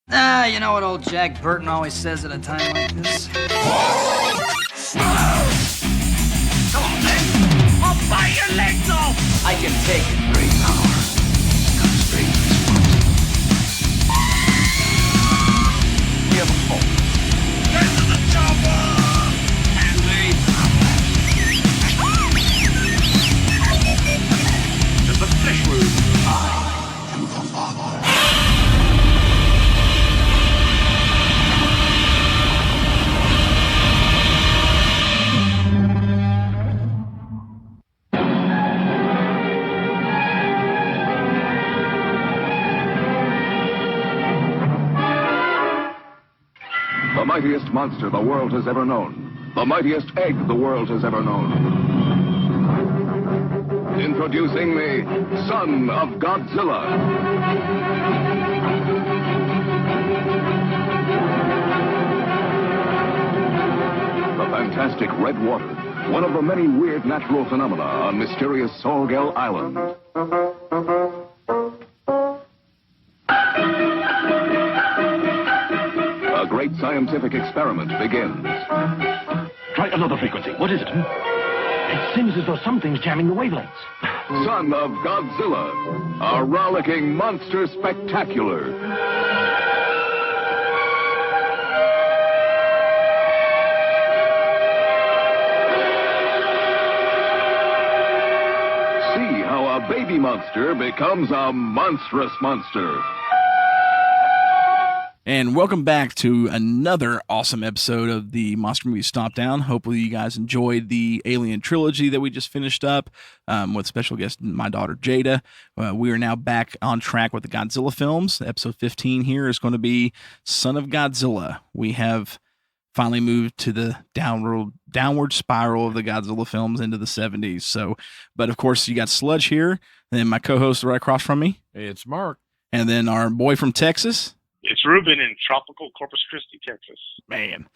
You know what old Jack Burton always says at a time like this? Come on, then. I'll bite your legs off. I can take it. Great power comes great responsibility. We have a hope. Get to the chopper! And they to the flesh wound. I am the father. The mightiest monster the world has ever known. The mightiest egg the world has ever known. Introducing the son of Godzilla. The fantastic red water, one of the many weird natural phenomena on mysterious Sorgel Island. A great scientific experiment begins. Try another frequency. What is it? It seems as though something's jamming the wavelengths. Son of Godzilla, a rollicking monster spectacular. See how a baby monster becomes a monstrous monster. And welcome back to another awesome episode of the Monster Movie Stompdown. Hopefully you guys enjoyed the Alien trilogy that we just finished up with special guest my daughter Jada. We are now back on track with the Godzilla films. Episode 15 here is going to be Son of Godzilla. We have finally moved to the downward spiral of the Godzilla films into the 70s. So, but of course you got Sludge here, and then my co-host right across from me. Hey, it's Mark. And then our boy from Texas. It's Ruben in tropical Corpus Christi, Texas. Man,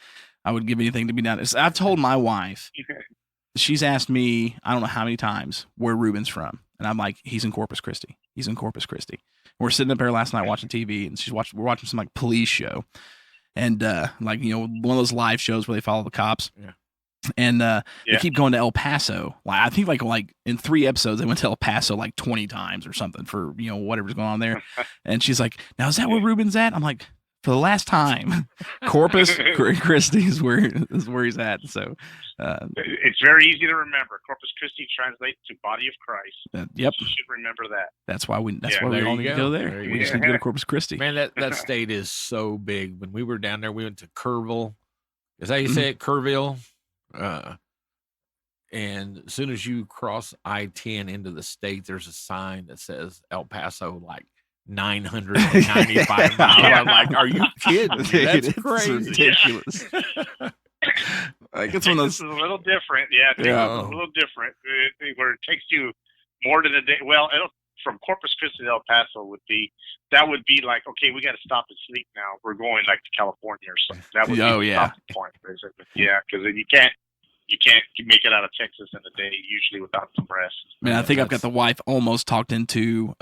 I would give anything to be down. I've told my wife, she's asked me, I don't know how many times, where Ruben's from. And I'm like, he's in Corpus Christi. He's in Corpus Christi. We're sitting up there last night watching TV, and we're watching some like police show. And like, you know, one of those live shows where they follow the cops. Yeah. And they keep going to El Paso. Like I think like in 3 episodes they went to El Paso like 20 times or something for, you know, whatever's going on there. And she's like, "Now is that where Ruben's at?" I'm like, "For the last time, Corpus Christi is where he's at." So it's very easy to remember. Corpus Christi translates to Body of Christ. Yep, You should remember that. that's why we there all you need to go. go there. There you We just go. need to go to Corpus Christi. Man, that state is so big. When we were down there, we went to Kerrville. Is that how you say it? Kerrville? And as soon as you cross I-10 into the state, there's a sign that says El Paso, like 995 miles. I'm like, are you kidding me? That's It's crazy. ridiculous. Like it's one of This those. is a little different. Yeah, Texas is a little different. Where it takes you more than a day. Well, from Corpus Christi to El Paso would be like, okay, we got to stop and sleep now. We're going like to California or something. That would be the stopping point, basically. Yeah, because you can't make it out of Texas in a day usually without some rest. Man, I think I've got the wife almost talked into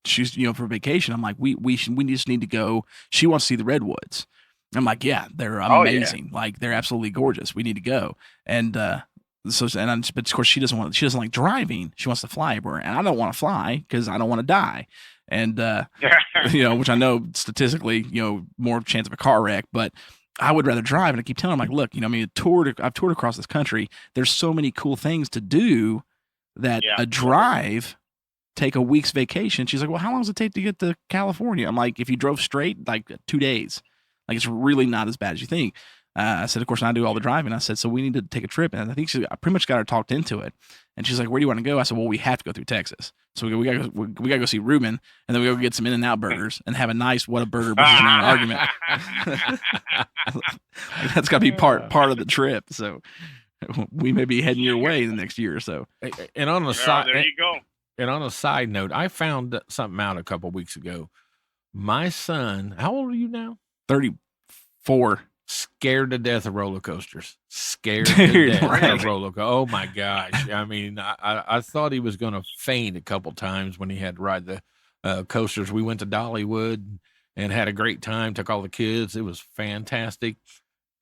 she's, you know, for vacation. I'm like, we just need to go. She wants to see the redwoods. I'm like, yeah, they're amazing. Like they're absolutely gorgeous. We need to go. And but of course she doesn't like driving. She wants to fly everywhere, and I don't want to fly because I don't want to die. And you know, which I know statistically, you know, more chance of a car wreck, but I would rather drive. And I keep telling her, I'm like, look, you know, I mean, I've toured across this country. There's so many cool things to do that a drive take a week's vacation. She's like, well, how long does it take to get to California? I'm like, if you drove straight, like 2 days. Like it's really not as bad as you think. I said, of course, I do all the driving. I said, so we need to take a trip. And I think I pretty much got her talked into it. And she's like, where do you want to go? I said, well, we have to go through Texas. So we gotta go see Ruben, and then we go get some In-N-Out burgers and have a nice Whataburger argument. Like, that's got to be part of the trip. So we may be heading your way in the next year or so. And on the side, there you go. And on a side note, I found something out a couple weeks ago. My son, how old are you now? 34. Scared to death of roller coasters. Scared to death of roller coasters. Oh my gosh! I mean, I thought he was going to faint a couple times when he had to ride the coasters. We went to Dollywood, and had a great time. Took all the kids. It was fantastic.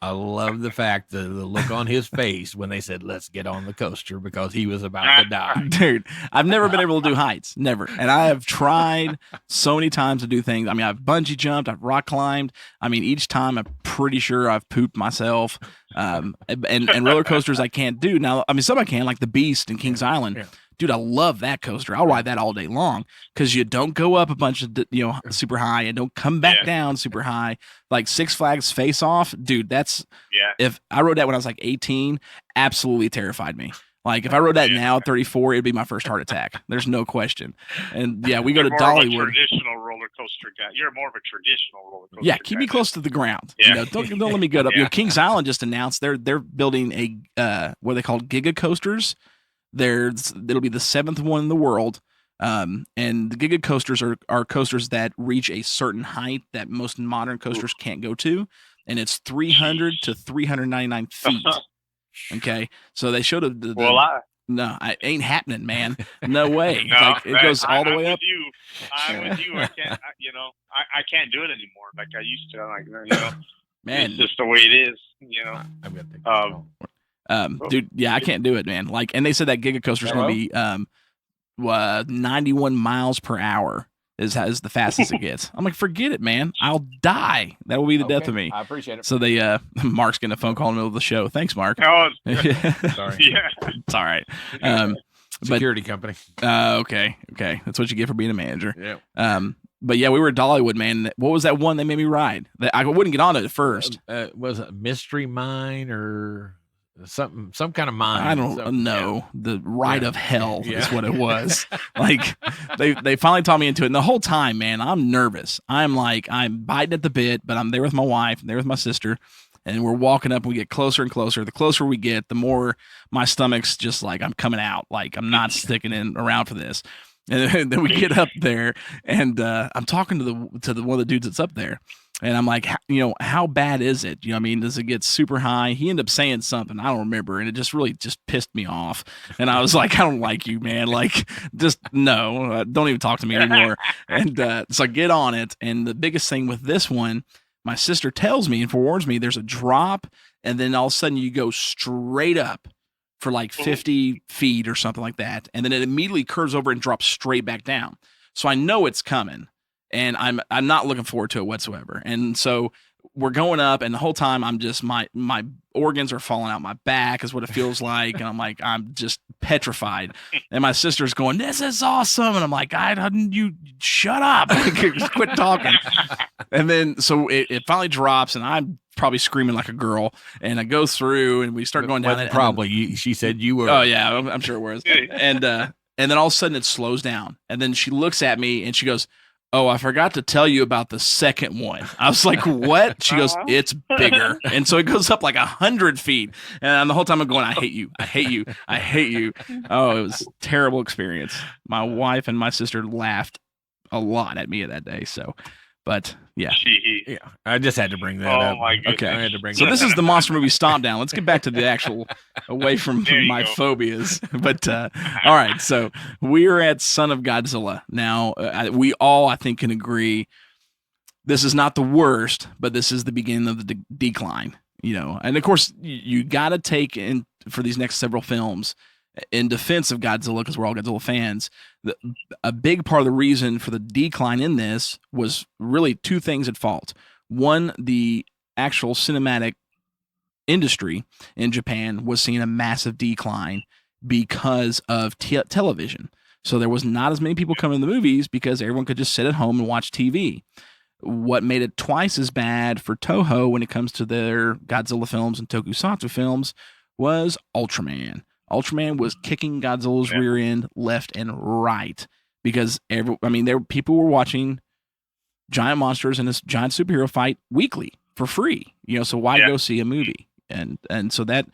I love the fact the look on his face when they said, "Let's get on the coaster," because he was about to die. Dude, I've never been able to do heights. Never. And I have tried so many times to do things. I mean, I've bungee jumped, I've rock climbed. I mean, each time I'm pretty sure I've pooped myself. And roller coasters I can't do. Now, I mean, some I can, like the Beast in Kings Island. Yeah. Dude, I love that coaster. I'll ride that all day long because you don't go up a bunch of, super high and don't come back down super high. Like Six Flags Face Off, dude, if I rode that when I was like 18, absolutely terrified me. Like if I rode that now at 34, it'd be my first heart attack. There's no question. And yeah, we go to Dollywood. You're more of a traditional roller coaster guy. You're more of a traditional roller coaster Yeah, keep me close to the ground. Yeah. Don't let me go up. Kings Island just announced they're building a what they call Giga coasters. It'll be the 7th one in the world. And the Giga coasters are coasters that reach a certain height that most modern coasters can't go to. And it's 300 to 399 feet. Okay. So they showed no, it ain't happening, man. No way. No, it goes all the way up. I'm with you. I can't, I can't do it anymore. Like I used to, man, it's just the way it is, I'm gonna take dude, yeah, I can't do it, man. Like, and they said that Giga coaster is going to be 91 miles per hour is the fastest it gets. I'm like, forget it, man. I'll die. That will be the death of me. I appreciate it. So Mark's getting a phone call in the middle of the show. Thanks, Mark. Oh, Sorry. yeah, it's all right. Security company. Okay. That's what you get for being a manager. Yeah. But yeah, we were at Dollywood, man. What was that one they made me ride? I wouldn't get on it at first. Was it Mystery Mine or some kind of mine? I don't know. The ride of hell is what it was. Like they finally taught me into it. And the whole time, man, I'm nervous. I'm biting at the bit, but I'm there with my wife, there with my sister, and we're walking up and we get closer and closer. The closer we get, the more my stomach's just like I'm coming out. Like I'm not sticking around for this. And then we get up there and I'm talking to the one of the dudes that's up there. And I'm like, how bad is it? You know what I mean? Does it get super high? He ended up saying something. I don't remember. And it just really pissed me off. And I was like, I don't like you, man. Like, just no, don't even talk to me anymore. And so I get on it. And the biggest thing with this one, my sister tells me and forewarns me, there's a drop. And then all of a sudden you go straight up for like 50 feet or something like that. And then it immediately curves over and drops straight back down. So I know it's coming. And I'm not looking forward to it whatsoever. And so we're going up, and the whole time I'm just my organs are falling out my back is what it feels like, and I'm like I'm just petrified. And my sister's going, "This is awesome," and I'm like, "You shut up, just quit talking." And then so it finally drops, and I'm probably screaming like a girl, and I go through, and we start going down. Probably she said you were. Oh yeah, I'm sure it was. And then all of a sudden it slows down, and then she looks at me and she goes, "Oh, I forgot to tell you about the second one." I was like, "What?" She goes, "It's bigger." And so it goes up like 100 feet. And the whole time I'm going, "I hate you. I hate you. I hate you." Oh, it was a terrible experience. My wife and my sister laughed a lot at me that day. So, but yeah. Yeah. I just had to bring that up. Oh my goodness. Okay. I had to bring So that this up. is the monster movie Stompdown. Let's get back to the actual, away from There you my go. phobias. But all right, so we're at Son of Godzilla. Now we all, I think, can agree this is not the worst, but this is the beginning of the decline. And of course you got to take in for these next several films in defense of Godzilla, because we're all Godzilla fans. A big part of the reason for the decline in this was really two things at fault. One, the actual cinematic industry in Japan was seeing a massive decline because of television. So there was not as many people coming to the movies because everyone could just sit at home and watch TV. What made it twice as bad for Toho when it comes to their Godzilla films and Tokusatsu films was Ultraman. Ultraman was kicking Godzilla's rear end left and right because people were watching giant monsters in this giant superhero fight weekly for free. So why go see a movie? And so that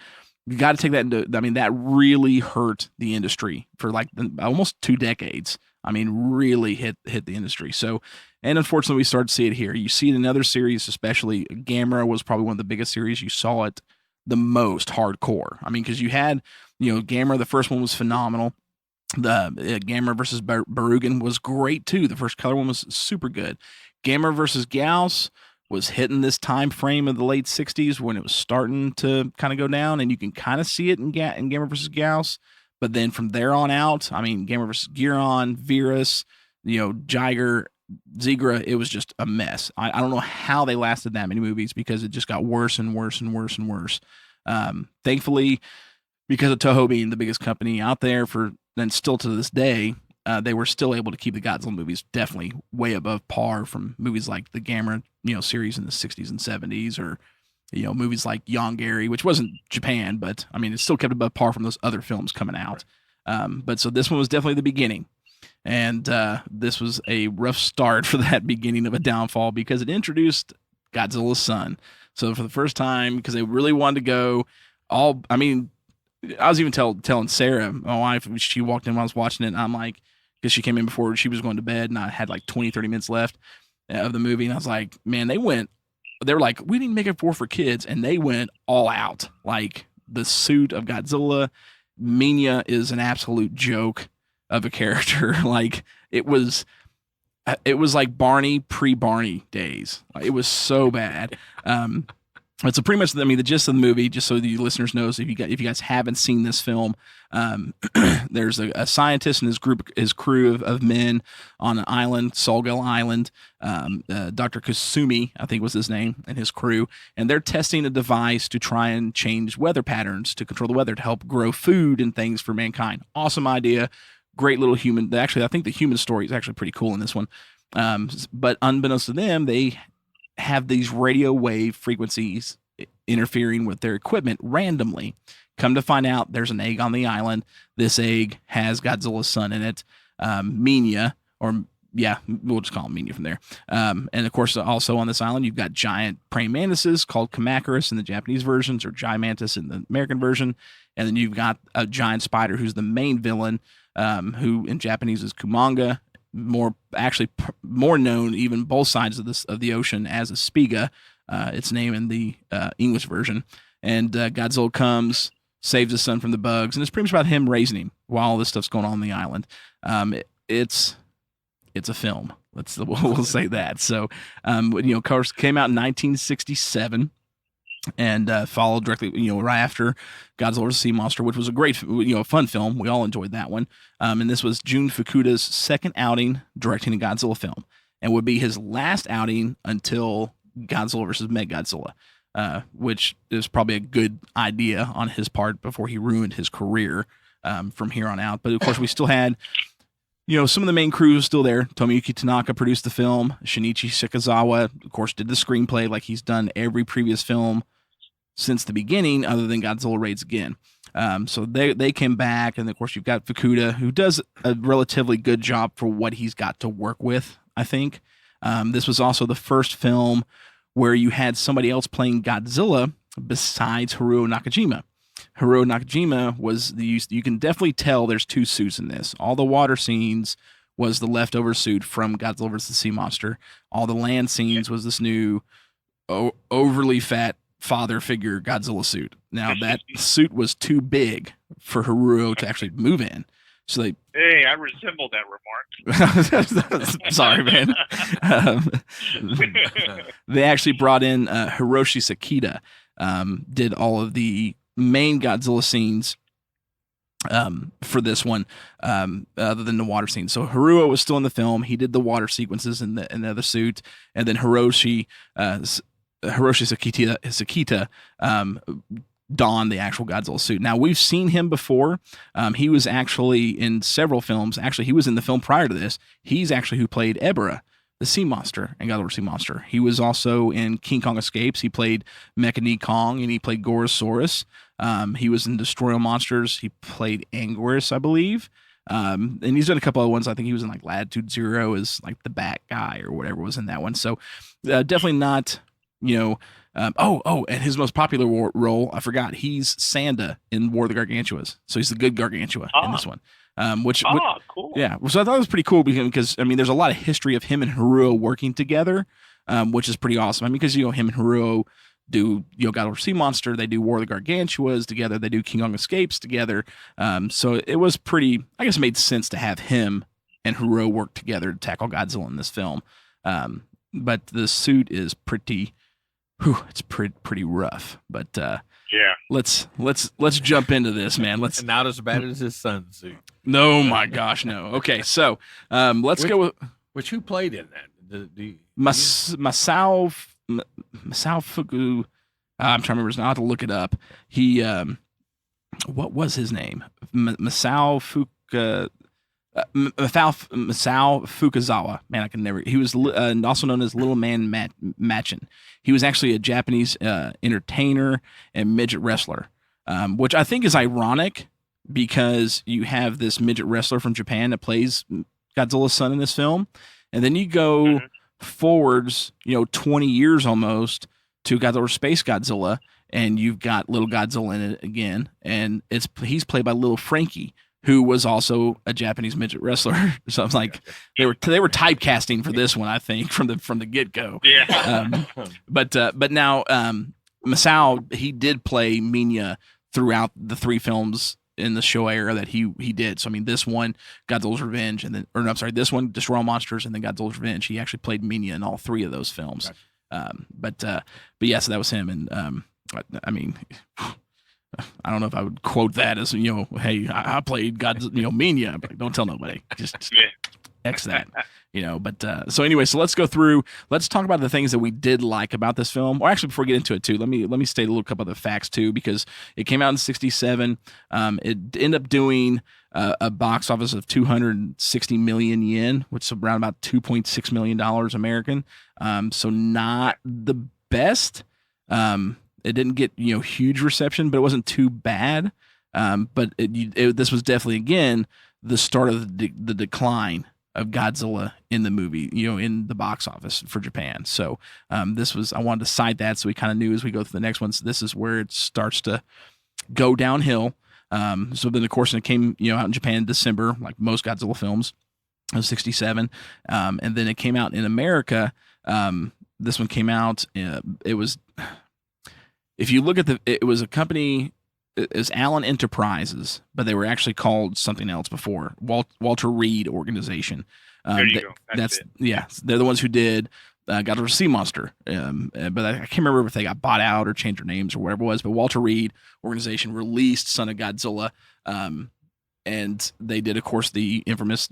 you got to take that into. That really hurt the industry for like almost 2 decades. Really hit the industry. So, and unfortunately, we started to see it here. You see it in other series, especially Gamera was probably one of the biggest series. You saw it the most hardcore. Because you had, Gamera, the first one was phenomenal. The Gamera versus Barugan was great too. The first color one was super good. Gamera versus Gauss was hitting this time frame of the late 60s when it was starting to kind of go down, and you can kind of see it in Gamera versus Gauss. But then from there on out, I mean, Gamera versus Giron, Virus, Jiger, Zigra, it was just a mess. I don't know how they lasted that many movies because it just got worse and worse and worse and worse. Thankfully, because of Toho being the biggest company out there and still to this day, they were still able to keep the Godzilla movies definitely way above par from movies like the Gamera, series in the 60s and 70s, or, movies like Yongary, which wasn't Japan, but I mean, it still kept above par from those other films coming out. But so this one was definitely the beginning. And this was a rough start for that beginning of a downfall because it introduced Godzilla's son. So for the first time, because they really wanted to go I was even telling Sarah, my wife, she walked in when I was watching it, and I'm like, because she came in before she was going to bed, and I had like 20, 30 minutes left of the movie, and I was like, man, they were like, we need to make it for kids, and they went all out. Like, the suit of Godzilla, Minya is an absolute joke of a character. Like, it was like Barney pre-Barney days. It was so bad. But so pretty much, I mean, the gist of the movie, just so the listeners know, so if you guys haven't seen this film, there's a scientist and his crew of men on an island, Solgal Island. Dr. Kasumi, I think was his name, and his crew, and they're testing a device to try and change weather patterns to control the weather to help grow food and things for mankind. Awesome idea. Great little human. Actually, I think the human story is actually pretty cool in this one. But unbeknownst to them, they have these radio wave frequencies interfering with their equipment randomly. Come to find out, there's an egg on the island. This egg has Godzilla's son in it, Minya, we'll just call him Minya from there. And of course, also on this island, you've got giant praying mantises called Kamacuras in the Japanese versions, or Gigantus in the American version. And then you've got a giant spider who's the main villain, who in Japanese is Kumanga, more known even both sides of the ocean as a Spiga, its name in the English version. And Godzilla comes, saves his son from the bugs, and it's pretty much about him raising him while all this stuff's going on the island. It's a film. We'll say that. So, of course, came out in 1967. And followed directly, right after Godzilla vs. Sea Monster, which was a great, fun film. We all enjoyed that one. And this was Jun Fukuda's second outing directing a Godzilla film, and would be his last outing until Godzilla vs. Mechagodzilla, which is probably a good idea on his part before he ruined his career from here on out. But of course, we still had, some of the main crew was still there. Tomoyuki Tanaka produced the film. Shinichi Shikazawa, of course, did the screenplay like he's done every previous film since the beginning, other than Godzilla Raids Again. So they came back, and of course you've got Fukuda, who does a relatively good job for what he's got to work with, I think. This was also the first film where you had somebody else playing Godzilla besides Haruo Nakajima. Haruo Nakajima was you can definitely tell there's two suits in this. All the water scenes was the leftover suit from Godzilla vs. Sea Monster. All the land scenes was this new overly fat father figure Godzilla suit. Now that suit was too big for Haruo to actually move in. So Hey, I resemble that remark. Sorry, man. They actually brought in Hiroshi Sakita, did all of the main Godzilla scenes for this one, other than the water scene. So Haruo was still in the film. He did the water sequences in the other suit, and then Hiroshi Sakita donned the actual Godzilla suit. Now, we've seen him before. He was actually in several films. Actually, he was in the film prior to this. He's actually who played Ebra, the sea monster, and Godzilla Sea Monster. He was also in King Kong Escapes. He played Mecha Kong, and he played Gorosaurus. He was in Destroy All Monsters. He played Anguirus, I believe. And he's done a couple other ones. I think he was in like Latitude Zero as like the bat guy or whatever was in that one. So definitely not, and his most popular role, I forgot, he's Sanda in War of the Gargantuas. So he's the good Gargantua in this one. Cool. Yeah. So I thought it was pretty cool because I mean, there's a lot of history of him and Haruo working together, which is pretty awesome. I mean, because, him and Haruo do, Godzilla Sea Monster, they do War of the Gargantuas together, they do King Kong Escapes together. So it was pretty, I guess it made sense to have him and Haruo work together to tackle Godzilla in this film. but the suit is pretty. It's pretty rough. But Yeah. let's jump into this, man. Let's Not as bad as his son's suit. No, my gosh, no. Okay, so let's go with Which who played in that? Masao Fuku. I'm trying to remember his name. I'll have to look it up. He, what was his name? Masao Fukazawa. Man, I can never. He was also known as Little Man Machin. He was actually a Japanese entertainer and midget wrestler, which I think is ironic because you have this midget wrestler from Japan that plays Godzilla's son in this film, and then you go forwards, 20 years almost to Godzilla Space Godzilla, and you've got Little Godzilla in it again, and he's played by Little Frankie, who was also a Japanese midget wrestler. So I was like, they were typecasting for this one, I think, from the get go. Yeah. But now Masao, he did play Minya throughout the 3 films in the show era that he did. So I mean, this one, Godzilla's Revenge, this one, Destroy All Monsters, and then Godzilla's Revenge. He actually played Minya in all 3 of those films. Gotcha. But yeah, so that was him. And I mean, I don't know if I would quote that as, hey, I played Minya, but don't tell nobody. Just X that, But so anyway, so let's go through. Let's talk about the things that we did like about this film. Or actually, before we get into it too, let me state a little couple of the facts too, because it came out in '67. It ended up doing a box office of 260 million yen, which is around about $2.6 million American. So not the best. It didn't get huge reception, but it wasn't too bad. But this was definitely again the start of the decline of Godzilla in the movie, in the box office for Japan. So I wanted to cite that so we kind of knew as we go through the next ones, this is where it starts to go downhill. So then, of course, it came out in Japan in December, like most Godzilla films, of '67, and then it came out in America. This one came out. It was. If you look at it was a company, it was Allen Enterprises, but they were actually called something else before, Walter Reed Organization. There you go. That's it. Yeah, they're the ones who did Godzilla Sea Monster. But I can't remember if they got bought out or changed their names or whatever it was, but Walter Reed Organization released Son of Godzilla, and they did, of course, the infamous,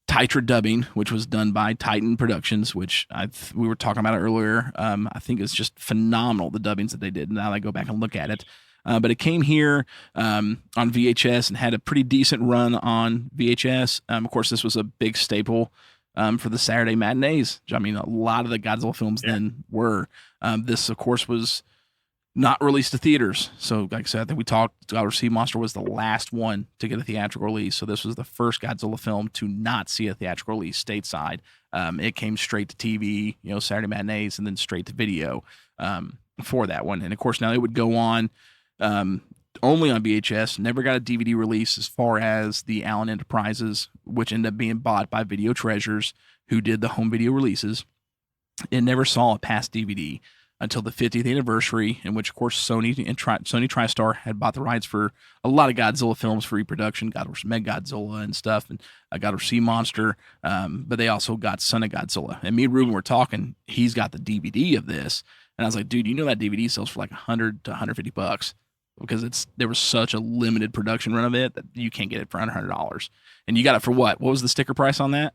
Titra dubbing, which was done by Titan Productions, which we were talking about it earlier. I think it's just phenomenal, the dubbings that they did. Now I go back and look at it. But it came here on VHS and had a pretty decent run on VHS. Of course, this was a big staple for the Saturday matinees. I mean, a lot of the Godzilla films then were. This, of course, was not released to theaters. So, like I said, I think we talked, Godzilla Sea Monster was the last one to get a theatrical release. So this was the first Godzilla film to not see a theatrical release stateside. It came straight to TV, Saturday matinees, and then straight to video for that one. And of course, now it would go on only on VHS, never got a DVD release as far as the Allen Enterprises, which ended up being bought by Video Treasures, who did the home video releases. It never saw a past DVD until the 50th anniversary, in which, of course, Sony and Sony TriStar had bought the rights for a lot of Godzilla films for reproduction, Godzilla Mechagodzilla and stuff, and Godzilla Sea Monster, but they also got Son of Godzilla. And me and Ruben were talking, he's got the DVD of this, and I was like, dude, that DVD sells for like $100 to $150 because there was such a limited production run of it that you can't get it for under $100. And you got it for what? What was the sticker price on that?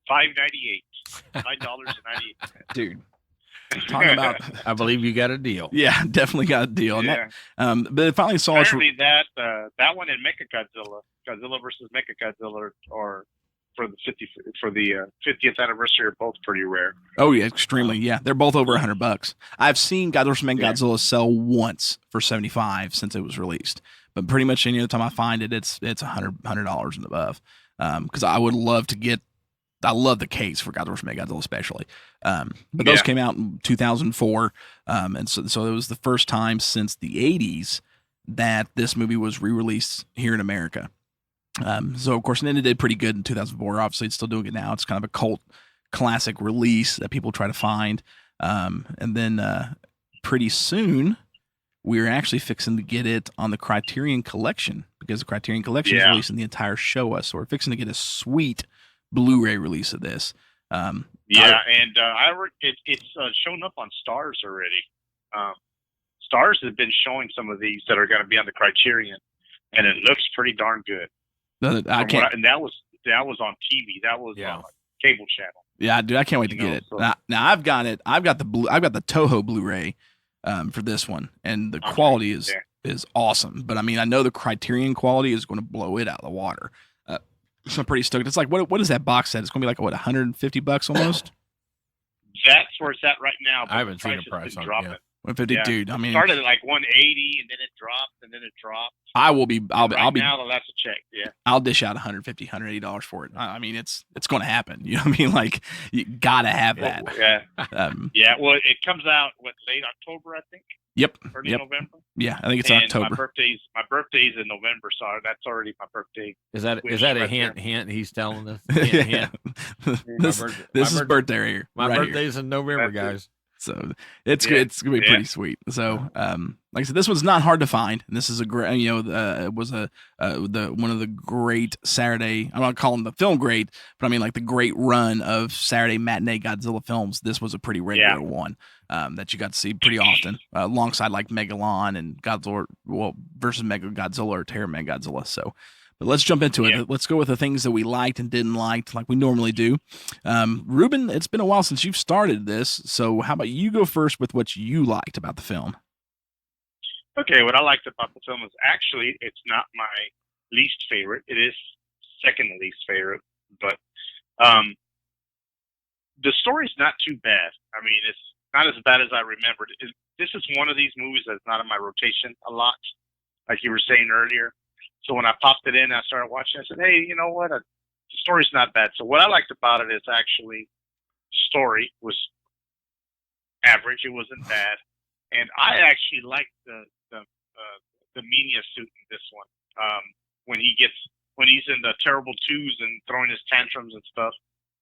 $5.98. $9.98. Dude. Talking about, I believe you got a deal. Yeah, definitely got a deal. Yeah. And that, but it finally saw. Apparently that one and Godzilla versus Mechagodzilla, or for the 50th anniversary, are both pretty rare. Oh yeah, extremely. Yeah, they're both over $100. I've seen Godzilla versus Mechagodzilla sell once for $75 since it was released, but pretty much any other time I find it, it's $100 and above. Because I would love to get. I love the case for Godzilla vs. Mechagodzilla especially. But those came out in 2004. And so it was the first time since the 80s that this movie was re-released here in America. So, of course, and then it did pretty good in 2004. Obviously, it's still doing it now. It's kind of a cult classic release that people try to find. And then pretty soon, we're actually fixing to get it on the Criterion Collection, because the Criterion Collection is releasing the entire Showa. So we're fixing to get a sweet Blu-ray release of this. Yeah, and it's shown up on Stars already. Stars has been showing some of these that are going to be on the Criterion, and it looks pretty darn good. I can't. And that was on TV. That was on a cable channel. Yeah, dude, I can't wait to get it. So. Now I've got it. I've got the Toho Blu-ray for this one, and the quality is awesome. But I mean, I know the Criterion quality is going to blow it out of the water. So I'm pretty stoked. It's like what is that box set? It's going to be like what, $150 almost. That's where it's at right now. I haven't seen a price on it. Dropping. Yeah. 150, dude. I mean, it started at like 180, and then it dropped, and then it dropped. I'll be now that's a check. Yeah, I'll dish out $150, $180 for it. I mean, it's going to happen. You know what I mean? Like, you gotta have that. Yeah. Yeah. Well, it comes out late October, I think. Yep. Early November. Yeah, I think it's and October. My birthday's in November, so that's already my birthday. Is that a hint? Hint? He's telling us. Yeah. This is birthday right here. My right birthday's in November, guys. So it's good. It's gonna be pretty sweet. So, like I said, this one's not hard to find. And this is a great, it was one of the great Saturday. I'm not calling the film great, but I mean like the great run of Saturday matinee Godzilla films. This was a pretty regular one that you got to see pretty often, alongside like Megalon and Godzilla, versus Mega Godzilla or Terra Mega Godzilla. So. But let's jump into it. Let's go with the things that we liked and didn't like we normally do. Ruben, it's been a while since you've started this, so how about you go first with what you liked about the film? Okay, what I liked about the film is actually it's not my least favorite. It is second least favorite, but the story's not too bad. I mean, it's not as bad as I remembered. This is one of these movies that's not in my rotation a lot, like you were saying earlier. So when I popped it in, I started watching. I said, "Hey, you know what? The story's not bad." So what I liked about it is actually the story was average. It wasn't bad, and I actually liked the Mania suit in this one. When he's in the terrible twos and throwing his tantrums and stuff.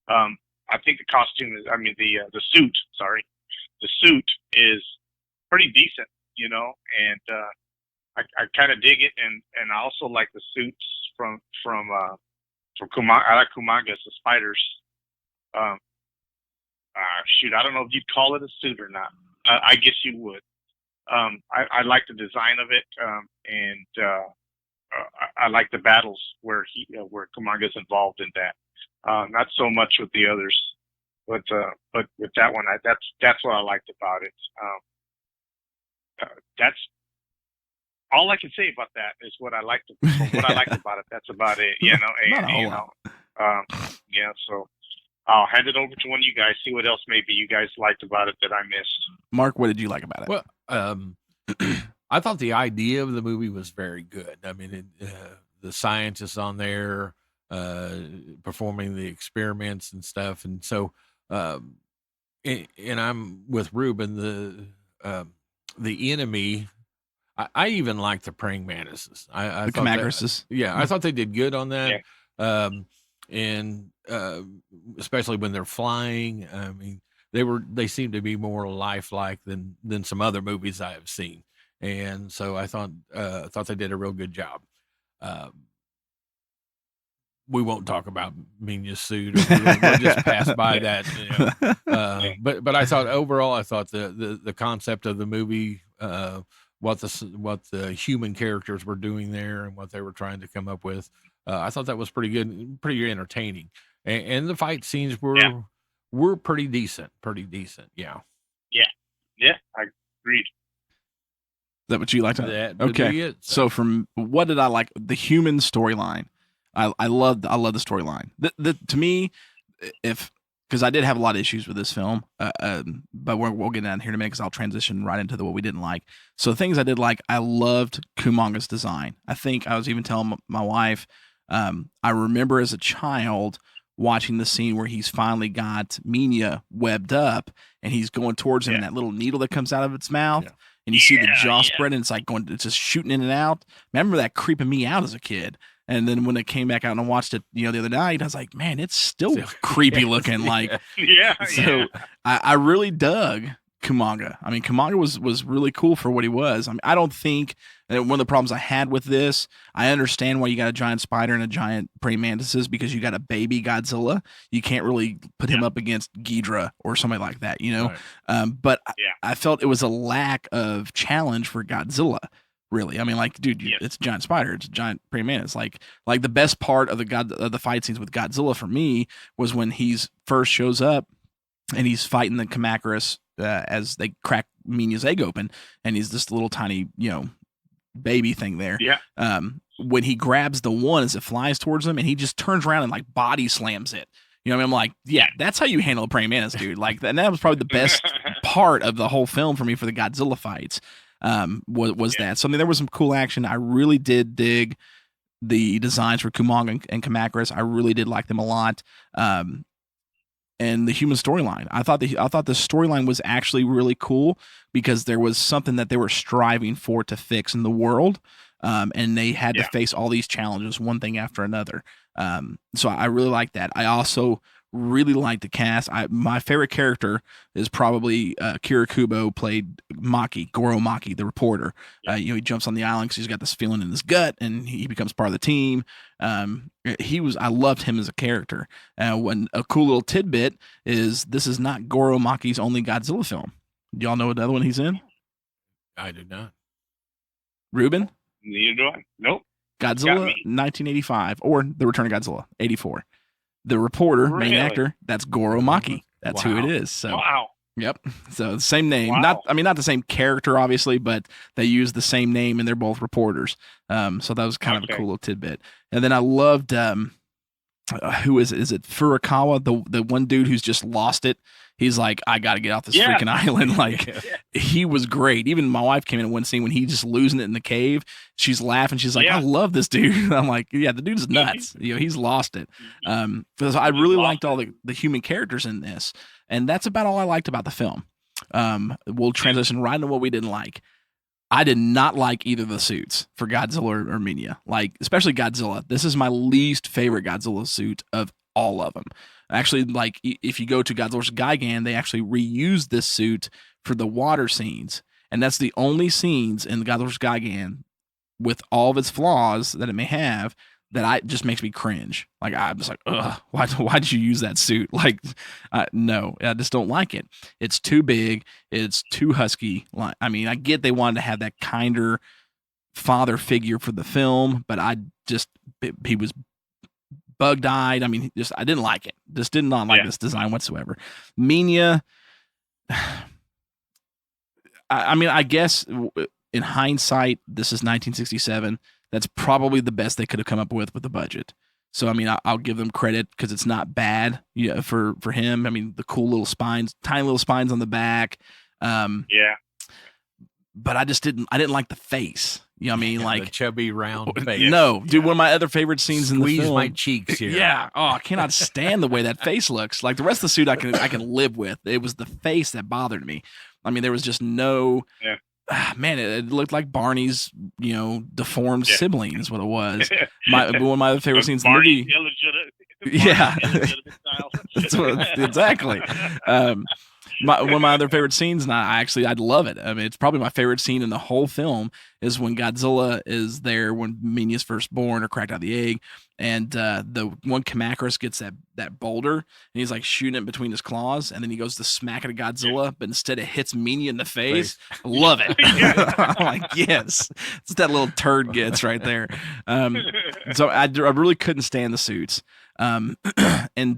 I think the costume is. I mean the suit. Sorry, the suit is pretty decent, and. I kind of dig it, and I also like the suits from Kumaga. I like Kumagas, the spiders. Shoot, I don't know if you'd call it a suit or not. I guess you would. I like the design of it, and I like the battles where Kumaga's involved in that. Not so much with the others, but with that one, that's what I liked about it. That's all I can say about that is what I liked. What I liked about it. That's about it. So I'll hand it over to one of you guys. See what else maybe you guys liked about it that I missed. Mark, what did you like about it? Well, I thought the idea of the movie was very good. I mean, the scientists on there performing the experiments and stuff, and so and I'm with Ruben. The enemy. I even like the praying mantises. I the Kamagrises. I thought they did good on that. Yeah. And especially when they're flying. I mean, they seem to be more lifelike than some other movies I have seen. And so I thought they did a real good job. We won't talk about Mina's suit. We'll just pass by that. But I thought overall, the concept of the movie, what the human characters were doing there and what they were trying to come up with. I thought that was pretty good, pretty entertaining. And the fight scenes were pretty decent. Yeah. Yeah. I agreed. Is that what you liked? Okay. So from what did I like? The human storyline. I love the storyline. To me, because I did have a lot of issues with this film, but we'll get down here in a minute because I'll transition right into what we didn't like. So the things I did like, I loved Kumanga's design. I think I was even telling my wife, I remember as a child watching the scene where he's finally got Mina webbed up and he's going towards him and that little needle that comes out of its mouth. Yeah. And you see the jaw spread and it's like it's just shooting in and out. I remember that creeping me out as a kid. And then when it came back out and I watched it, the other night, I was like, man, it's still creepy looking. Like, yeah. So I really dug Kumanga. I mean, Kumanga was really cool for what he was. I mean, I don't think that one of the problems I had with this, I understand why you got a giant spider and a giant praying mantises because you got a baby Godzilla. You can't really put him up against Ghidra or somebody like that, you know? Right. But I felt it was a lack of challenge for Godzilla. Really, I mean, like, dude, it's a giant spider, it's a giant praying mantis. Like the best part of the fight scenes with Godzilla for me was when he's first shows up and he's fighting the Kamacuras as they crack Minya's egg open, and he's this little tiny, baby thing there. Yeah. When he grabs the one as it flies towards him, and he just turns around and like body slams it. You know what I mean? I'm like, yeah, that's how you handle a praying mantis, dude. Like, and that was probably the best part of the whole film for me for the Godzilla fights. Was that? So I mean, there was some cool action. I really did dig the designs for Kumong and Kamacuras. I really did like them a lot. And the human storyline, I thought the storyline was actually really cool because there was something that they were striving for to fix in the world, and they had to face all these challenges, one thing after another. So I really like that. I also really like the cast. My favorite character is probably Kira Kubo, played Goro Maki, the reporter. He jumps on the island because he's got this feeling in his gut, and he becomes part of the team. I loved him as a character. When a cool little tidbit is this is not Goro Maki's only Godzilla film. Do y'all know what other one he's in? I do not. Ruben? Neither do I. Nope. Godzilla 1985 or The Return of Godzilla 84. The reporter, main actor, that's Goro Maki. That's who it is. So, yep. So same name. Wow. Not the same character, obviously, but they use the same name and they're both reporters. So that was kind of a cool little tidbit. And then I loved who is it? Is it Furukawa, the one dude who's just lost it? He's like, I got to get off this freaking island. Like, he was great. Even my wife came in at one scene when he just losing it in the cave. She's laughing. She's like, I love this dude. I'm like, yeah, the dude's nuts. He's lost it. Because I really liked all the human characters in this. And that's about all I liked about the film. We'll transition right into what we didn't like. I did not like either of the suits for Godzilla or Minya. Like, especially Godzilla. This is my least favorite Godzilla suit of all of them. Actually, like, if you go to Godzilla vs. Gigan, they actually reused this suit for the water scenes. And that's the only scenes in the Godzilla vs. Gigan, with all of its flaws that it may have, that just makes me cringe. Like, I'm just like, ugh, why'd you use that suit? Like, no, I just don't like it. It's too big. It's too husky. I mean, I get they wanted to have that kinder father figure for the film, but he was bug-eyed. I mean, I didn't like it. Just did not like this design whatsoever. Minya, I mean, I guess in hindsight, this is 1967. That's probably the best they could have come up with the budget. So, I mean, I'll give them credit because it's not bad for him. I mean, the cool little spines, tiny little spines on the back. But I didn't like the face. You know what I mean? Like, the chubby round face. No, dude, one of my other favorite scenes in the film. Squeeze my cheeks here. Yeah. Oh, I cannot stand the way that face looks. Like, the rest of the suit I can live with. It was the face that bothered me. I mean, there was just no... Yeah. Man, it looked like Barney's, deformed sibling is what it was. One of my other favorite scenes in the movie. Yeah, exactly. One of my other favorite scenes, and I'd love it. I mean, it's probably my favorite scene in the whole film is when Godzilla is there when Minya's first born or cracked out the egg, and the one Kamacuras gets that boulder, and he's like shooting it between his claws, and then he goes to smack it at Godzilla, but instead it hits Minya in the face. Love it. I'm like, yes, it's what that little turd gets right there. So I really couldn't stand the suits. And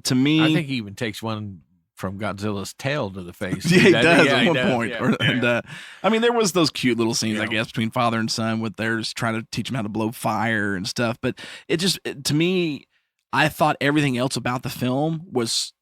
to me, I think he even takes one from Godzilla's tail to the face. Yeah, he does at one point. Yeah. I mean, there was those cute little scenes, I guess, between father and son with theirs trying to teach him how to blow fire and stuff. But to me, I thought everything else about the film this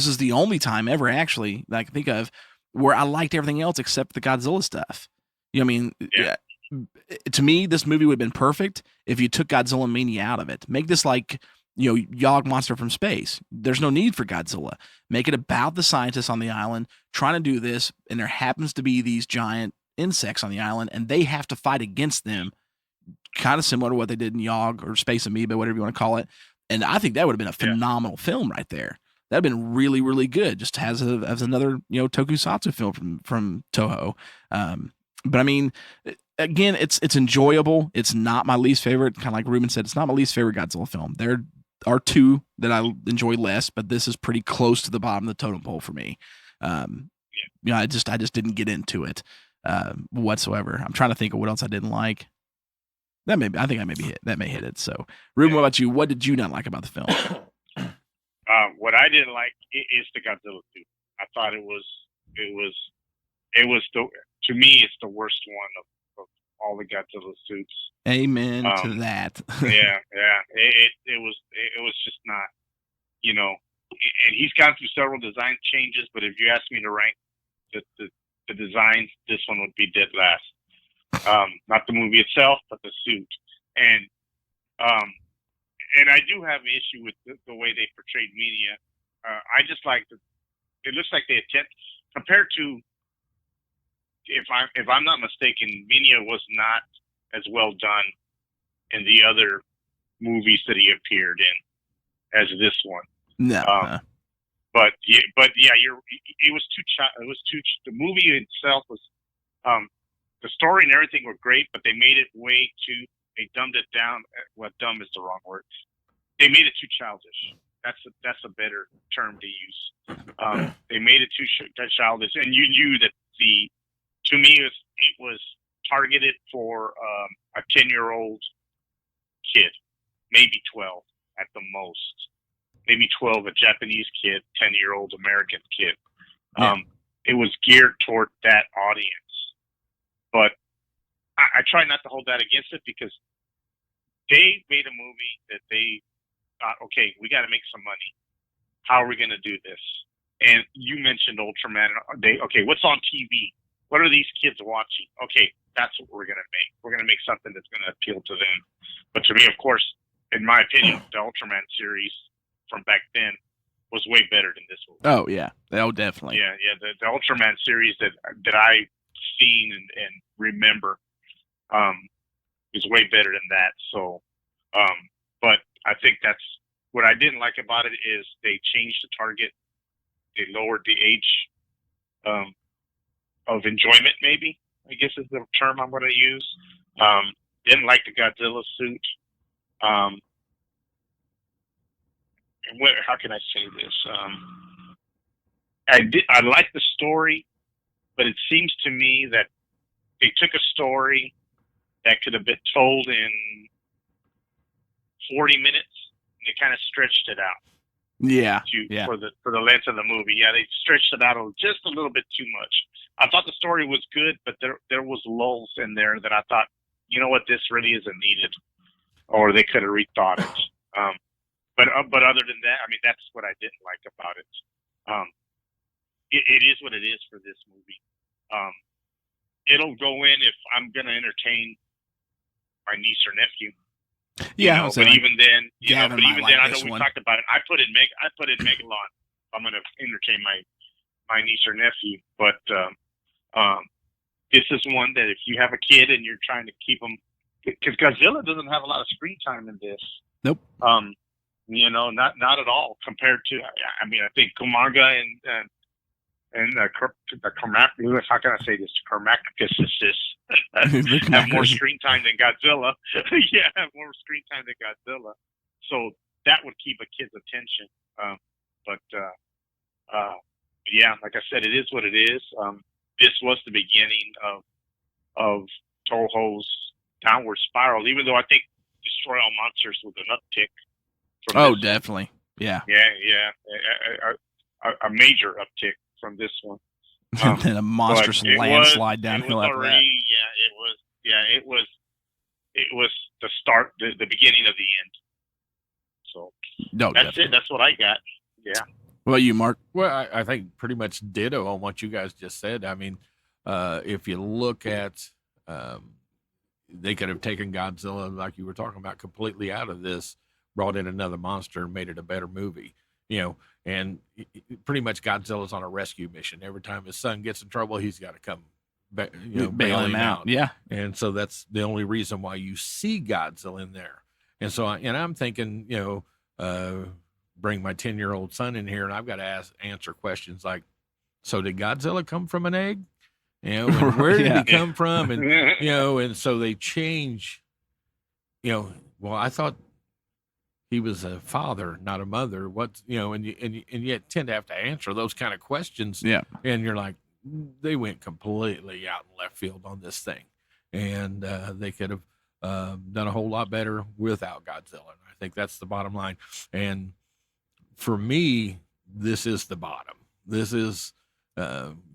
is the only time ever, actually, that I can think of, where I liked everything else except the Godzilla stuff. You know what I mean? To me, this movie would have been perfect if you took Godzilla and Minya out of it. Make this like... Yog monster from space. There's no need for Godzilla. Make it about the scientists on the island trying to do this, and there happens to be these giant insects on the island, and they have to fight against them, kind of similar to what they did in Yog or Space Amoeba, whatever you want to call it. And I think that would have been a phenomenal film right there. that'd been really, really good. Just as another, tokusatsu film from Toho. But I mean, again, it's enjoyable. It's not my least favorite. Kind of like Ruben said, it's not my least favorite Godzilla film. There are two that I enjoy less, but this is pretty close to the bottom of the totem pole for me. I just didn't get into it whatsoever. I'm trying to think of what else I didn't like. I may hit it. So, Ruben, what about you? What did you not like about the film? What I didn't like is the Godzilla suit. I thought it was to me, it's the worst one of all the Godzilla suits. Amen to that. yeah. It was just not, and he's gone through several design changes, but if you ask me to rank the designs, this one would be dead last. Not the movie itself, but the suit. And I do have an issue with the way they portrayed Minya. I just like it looks like they attempt, compared to, if I'm not mistaken, Minya was not as well done in the other movies that he appeared in as this one. No. But yeah, it was too. The movie itself was, the story and everything were great, but they made it they dumbed it down. Well, dumb is the wrong word. They made it too childish. That's a better term to use. They made it too childish, and you knew that to me, it was targeted for a 10-year-old kid, maybe 12 at the most. Maybe 12, a Japanese kid, 10-year-old American kid. It was geared toward that audience. But I try not to hold that against it, because they made a movie that they thought, okay, we got to make some money. How are we going to do this? And you mentioned Ultraman. Okay, what's on TV? What are these kids watching? Okay, that's what we're going to make. We're going to make something that's going to appeal to them. But to me, of course, in my opinion, the Ultraman series from back then was way better than this one. Oh yeah, definitely. Yeah. The Ultraman series that I've seen and remember is way better than that. So, but I think that's what I didn't like about it is they changed the target. They lowered the age of enjoyment, maybe, I guess is the term I'm going to use. Didn't like the Godzilla suit. How can I say this? I like the story, but it seems to me that they took a story that could have been told in 40 minutes, and they kind of stretched it out. Yeah. For the length of the movie. Yeah, they stretched it out just a little bit too much. I thought the story was good, but there was lulls in there that I thought, you know what, this really isn't needed, or they could have rethought it. But other than that, I mean, that's what I didn't like about it. It is what it is for this movie. It'll go in if I'm going to entertain my niece or nephew. Yeah, but even then, I know we one. talked about it. I put in Megalon. I'm going to entertain my niece or nephew. But this is one that if you have a kid and you're trying to keep them, because Godzilla doesn't have a lot of screen time in this. Nope. Not at all compared to. I mean, I think Kumaga and the Cormacus, how can I say this? Cormacus have more screen time than Godzilla. Yeah, have more screen time than Godzilla. So that would keep a kid's attention. Yeah, like I said, it is what it is. This was the beginning of Toho's downward spiral, even though I think Destroy All Monsters was an uptick. Oh, definitely. Yeah. Yeah. A major uptick from this one. And then a monstrous landslide downhill after that. It was the start, the beginning of the end. So that's definitely. it. That's what I got. Yeah. What about you, Mark? Well, I think pretty much ditto on what you guys just said. I mean, if you look at, they could have taken Godzilla, like you were talking about, completely out of this, brought in another monster, and made it a better movie. And pretty much Godzilla's on a rescue mission. Every time his son gets in trouble, he's got to come bail him out. Yeah. And so that's the only reason why you see Godzilla in there. And so, I'm thinking, bring my 10-year-old son in here, and I've got to answer questions like, so did Godzilla come from an egg? And where did he come from? And and so they change. Well, I thought he was a father, not a mother. What and yet tend to have to answer those kind of questions. Yeah, and you're like, they went completely out in left field on this thing, and they could have done a whole lot better without Godzilla. And I think that's the bottom line. And for me, this is the bottom. This is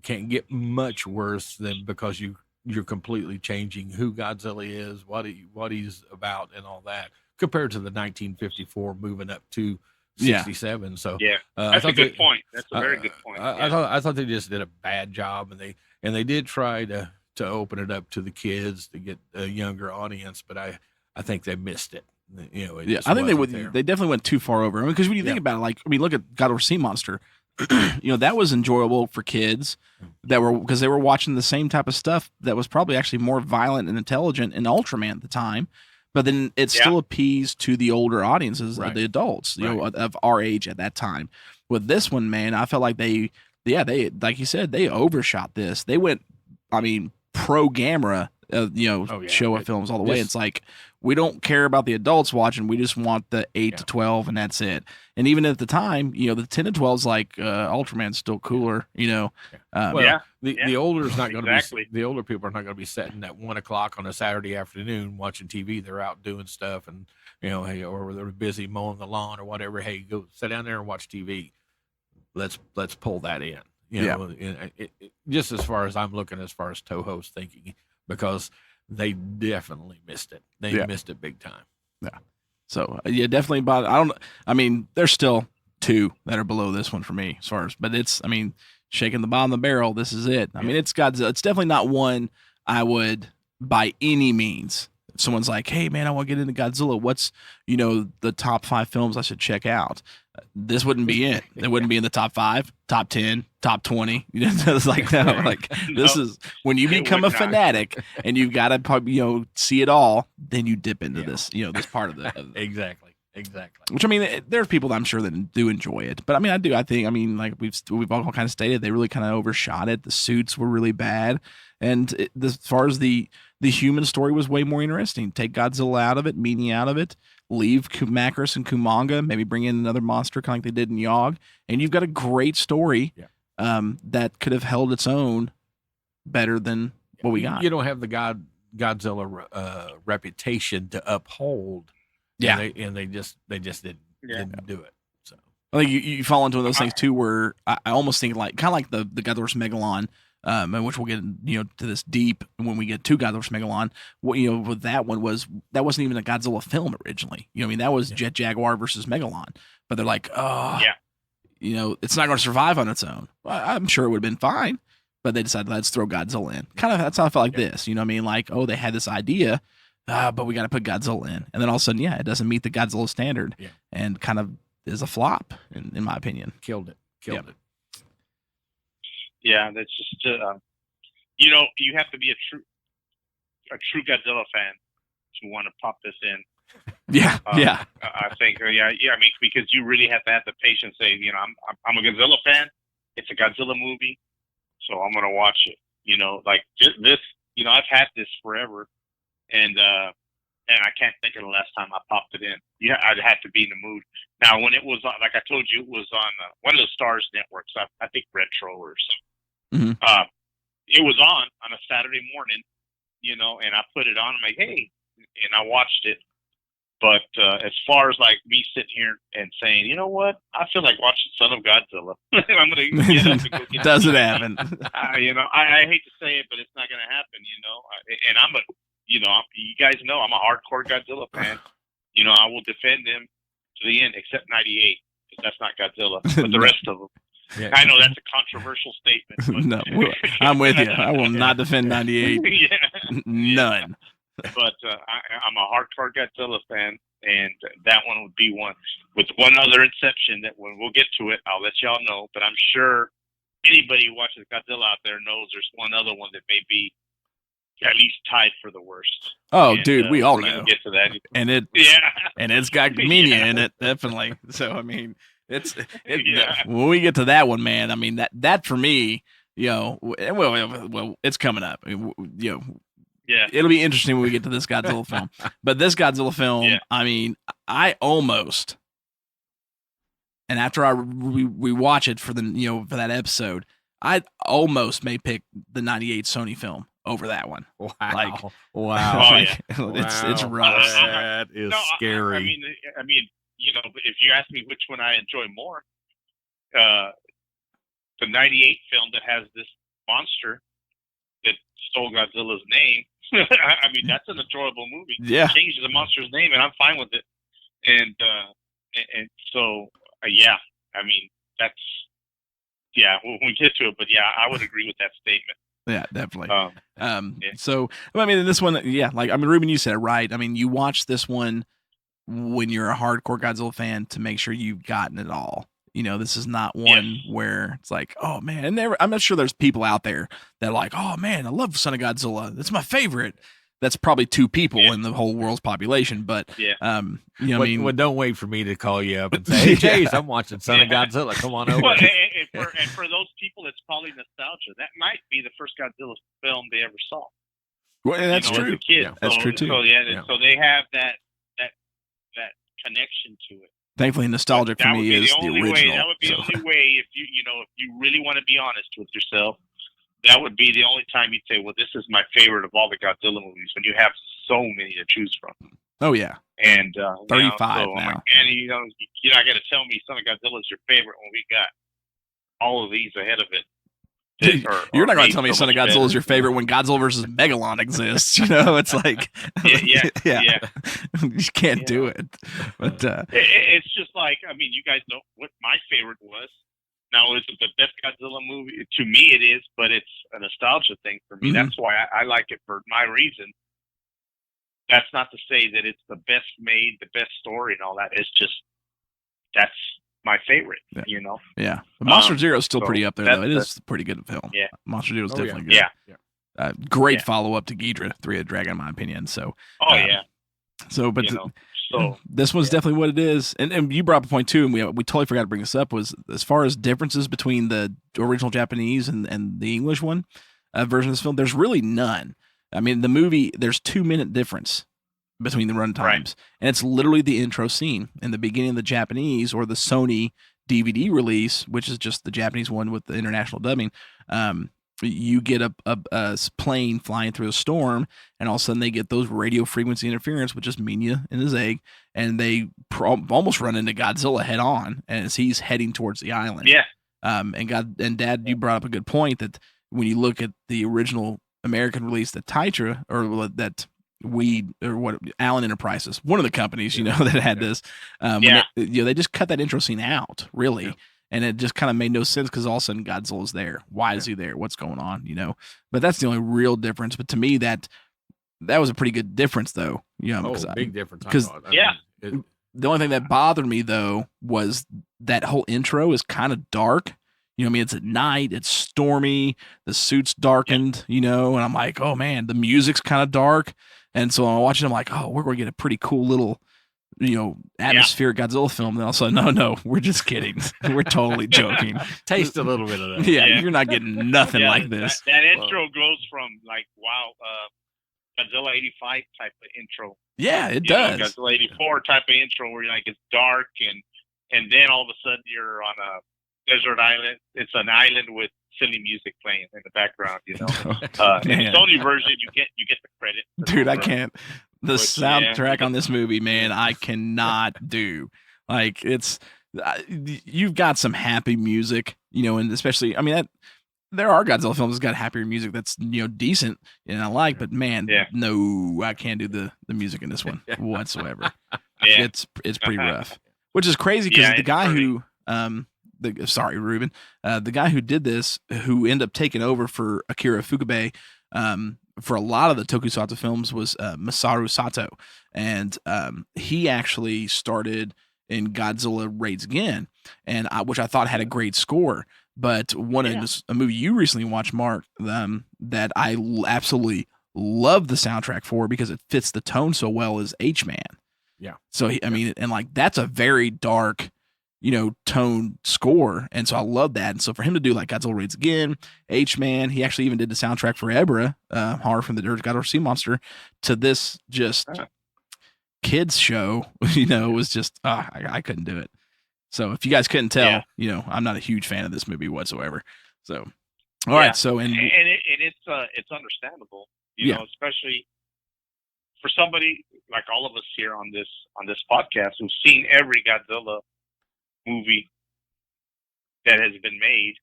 can't get much worse than because you're completely changing who Godzilla is, what he's about, and all that compared to the 1954 moving up to 67. So that's a good point. That's a very good point. I thought they just did a bad job, and they did try to open it up to the kids to get a younger audience, but I think they missed it. I think they definitely went too far over. Because when you think about it, look at Godzilla Sea Monster. That was enjoyable for kids because they were watching the same type of stuff that was probably actually more violent and intelligent in Ultraman at the time. But then it still appeased to the older audiences, the adults, of our age at that time. With this one, man, I felt like they like you said, they overshot this. They went, pro Gamera, Showa films all the way. It's like, we don't care about the adults watching. We just want the 8 to 12, and that's it. And even at the time, the 10 to 12 is like Ultraman's still cooler. The older is not going to be. The older people are not going to be sitting at 1 o'clock on a Saturday afternoon watching TV. They're out doing stuff, and or they're busy mowing the lawn or whatever. Hey, go sit down there and watch TV. Let's pull that in. Just as far as I'm looking, as far as Toho's thinking, because they definitely missed it. They missed it big time. Yeah. So definitely. But there's still 2 that are below this one for me as far as, but it's, shaking the bottom of the barrel. This is it. It's Godzilla. It's definitely not one I would by any means. If someone's like, hey man, I want to get into Godzilla. What's, the top 5 films I should check out? This wouldn't be it. It wouldn't be in the top 5, top 10, top 20. It's like, no, like this is when you become a fanatic and you've got to probably, see it all, then you dip into this, this part of the exactly. Which there's people that I'm sure that do enjoy it, but I think like we've all kind of stated, they really kind of overshot it. The suits were really bad, and as far as the human story was way more interesting. Take Godzilla out of it, Meanie out of it, leave Macros and Kumanga, maybe bring in another monster kind of like they did in Yog, and you've got a great story that could have held its own better than what we got. You don't have the Godzilla reputation to uphold. And they just didn't do it. So I think you fall into one of those things too, where I almost think like kind of like the Godzilla Megalon, and which we'll get to this deep when we get to Godzilla Megalon. What with that one that wasn't even a Godzilla film originally. That was Jet Jaguar versus Megalon, but they're like, it's not going to survive on its own. Well, I'm sure it would have been fine, but they decided let's throw Godzilla in. Kind of that's how I felt like this. Like, they had this idea. But we got to put Godzilla in. And then all of a sudden, it doesn't meet the Godzilla standard and kind of is a flop, in my opinion. Killed it. Yeah, that's just, you have to be a true Godzilla fan to want to pop this in. I think, because you really have to have the patience to say, I'm a Godzilla fan. It's a Godzilla movie, so I'm going to watch it. Like this, I've had this forever. And I can't think of the last time I popped it in. I'd have to be in the mood. Now, when it was on, like I told you, it was on one of the Stars networks. I think Retro or something. Mm-hmm. It was on a Saturday morning, and I put it on. I'm like, hey, and I watched it. But as far as like me sitting here and saying, you know what, I feel like watching Son of Godzilla. I'm gonna get up and go get Doesn't happen. I hate to say it, but it's not gonna happen. And I'm a you guys know I'm a hardcore Godzilla fan. I will defend him to the end, except 98, because that's not Godzilla, but the rest of them. Yeah. I know that's a controversial statement. But no, I'm with you. I will not defend 98. None. But I'm a hardcore Godzilla fan, and that one would be one. With one other exception that when we'll get to it, I'll let y'all know. But I'm sure anybody who watches Godzilla out there knows there's one other one that may be at least tied for the worst. Oh, and, dude, we all know. Get to that, and it's got Meania in it, definitely. So Yeah. When we get to that one, man, I mean that for me, well, it's coming up. Yeah. It'll be interesting when we get to this Godzilla film. But this Godzilla film, Yeah. I mean, I almost, and after we watch it for for that episode, I almost may pick the '98 Sony film over that one. Wow. Like, Wow. Oh, like, yeah. it's rough. That is No, scary. I mean, if you ask me which one I enjoy more, the '98 film that has this monster that stole Godzilla's name. I mean, that's an enjoyable movie. Yeah. Changes the monster's name, and I'm fine with it. And so, yeah. I mean, that's when we get to it. But yeah, I would agree with that statement. Yeah, definitely. Yeah. So, I mean, this one, Ruben, you said it right. I mean, you watch this one when you're a hardcore Godzilla fan to make sure you've gotten it all. This is not one where it's like, oh man, and I'm not sure there's people out there that are like, oh man, I love Son of Godzilla. That's my favorite. That's probably 2 people in the whole world's population. But, well, don't wait for me to call you up and say, hey, Chase, I'm watching Son of Godzilla. Come on over. Well, and for those people, it's probably nostalgia. That might be the first Godzilla film they ever saw. Well, and that's As true. a kid. Yeah, that's true too. So so they have that connection to it. Thankfully, nostalgic for me is the original. That would be the only way if you really want to be honest with yourself. That would be the only time you'd say, well, this is my favorite of all the Godzilla movies, when you have so many to choose from. Oh, yeah. And 35 so now. And you're not going to tell me Son of Godzilla is your favorite when we got all of these ahead of it. You're not going to tell me Son of Godzilla is your favorite when Godzilla versus Megalon exists. It's like, yeah. You can't do it. But it's just like, I mean, you guys know what my favorite was. Now, is it the best Godzilla movie? To me, it is, but it's a nostalgia thing for me. Mm-hmm. That's why I like it for my reason. That's not to say that it's the best made, the best story, and all that. It's just that's my favorite. Yeah, Monster Zero is still pretty up there, though. It is a pretty good film. Yeah, Monster Zero is definitely good. Yeah. Great follow up to Ghidra, Three-Headed Dragon, in my opinion. So. So, but this one's definitely what it is. And you brought up a point too, and we totally forgot to bring this up, was as far as differences between the original Japanese and the English one version of this film, there's really none. I mean, the movie, there's 2-minute difference between the run times, and it's literally the intro scene in the beginning of the Japanese or the Sony DVD release, which is just the Japanese one with the international dubbing. You get a plane flying through a storm, and all of a sudden they get those radio frequency interference with just Minya and his egg, and they almost run into Godzilla head on as he's heading towards the island. Yeah. And Dad, you brought up a good point that when you look at the original American release, that Taitra Allen Enterprises, one of the companies, that had this, they just cut that intro scene out, really. Yeah. And it just kind of made no sense because all of a sudden Godzilla's there. Why is he there? What's going on? But that's the only real difference. But to me, that was a pretty good difference, though. Big difference. Because the only thing that bothered me though was that whole intro is kind of dark. It's at night, it's stormy, the suit's darkened, and I'm like, oh man, the music's kind of dark. And so I'm watching, I'm like, oh, we're going to get a pretty cool little atmospheric Godzilla film. And then all of a sudden, no, we're just kidding. We're totally joking. Taste a little bit of that. Yeah, you're not getting nothing like this. That intro goes from like, Godzilla 85 type of intro. Yeah, it does. Godzilla 84 type of intro where it's dark and then all of a sudden you're on a desert island. It's an island with silly music playing in the background, in the Sony version, you get the credit. Dude, I can't. The soundtrack on this movie, man, I cannot do. Like, it's you've got some happy music, and especially, I mean, there are Godzilla films that's got happier music that's decent and I like, but man, no, I can't do the music in this one whatsoever. It's pretty rough, which is crazy because the guy who Ruben, the guy who did this, who ended up taking over for Akira Ifukube, for a lot of the Tokusatsu films, was Masaru Sato, and he actually started in Godzilla Raids Again, and which I thought had a great score. But a movie you recently watched, Mark, that I absolutely love the soundtrack for because it fits the tone so well, is H-Man. Yeah. So and that's a very dark, tone score. And so I love that. And so for him to do like Godzilla Raids Again, H-Man, he actually even did the soundtrack for Ebra, Horror from the Dirt, Godzilla Sea Monster, to this just kids show, was just, I couldn't do it. So if you guys couldn't tell, I'm not a huge fan of this movie whatsoever. So, all right. So, it's understandable, especially for somebody like all of us here on this podcast who've seen every Godzilla movie that has been made,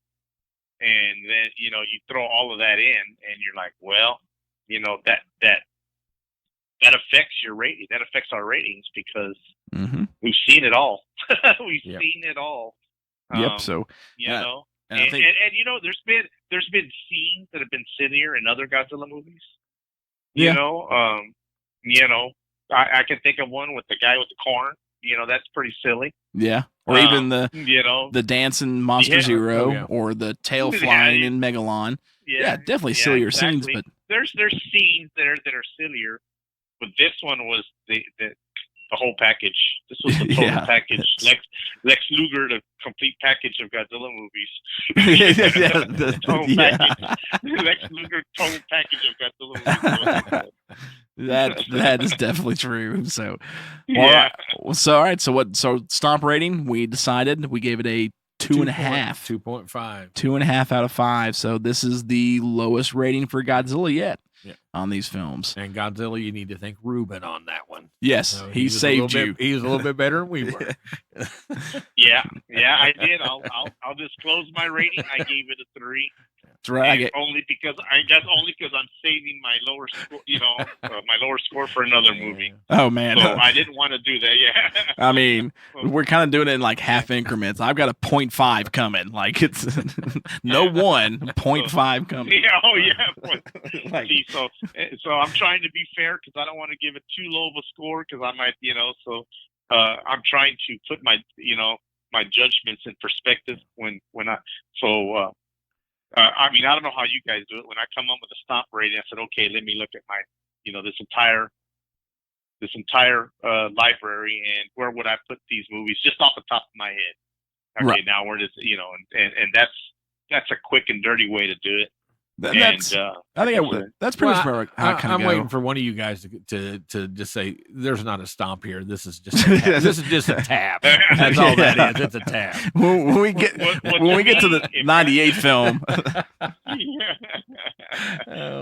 and then you throw all of that in, and you're like, well, that affects your rating. That affects our ratings because we've seen it all. We've seen it all. So and there's been scenes that have been sillier in other Godzilla movies. I can think of one with the guy with the corn. That's pretty silly. Yeah. Or even the dancing Monster Zero or the tail flying in Megalon. Yeah, definitely sillier scenes, but there's scenes that are sillier, but this one was the whole package. This was the total package. Lex Luger, the complete package of Godzilla movies. Total package. Lex Luger, total package of Godzilla movies. That is definitely true. So, yeah. All right. So Stomp rating, we decided we gave it a 2.5. 2.5. 2.5 out of 5. So this is the lowest rating for Godzilla yet on these films. And Godzilla, you need to thank Ruben on that one. Yes, so he saved you. He was a little bit better than we were. Yeah, I did. I'll disclose my rating. I gave it a 3. That's right. Only because I'm saving my lower score, my lower score for another movie. Oh man, so I didn't want to do that. Yeah. I mean, we're kind of doing it in like half increments. I've got a 0.5 coming. Like it's no 0.5 coming. Yeah. Oh yeah. See, so I'm trying to be fair because I don't want to give it too low of a score because I might, So I'm trying to put my, my judgments in perspective when I I mean, I don't know how you guys do it. When I come up with a Stomp rating, I said, okay, let me look at my, this entire library and where would I put these movies just off the top of my head. Okay, right. Now where does, and that's a quick and dirty way to do it. That's pretty much where I'm waiting for one of you guys to just say there's not a stomp here. This is just a tap. That's all that is. It's a tap. When we get to the '98 film,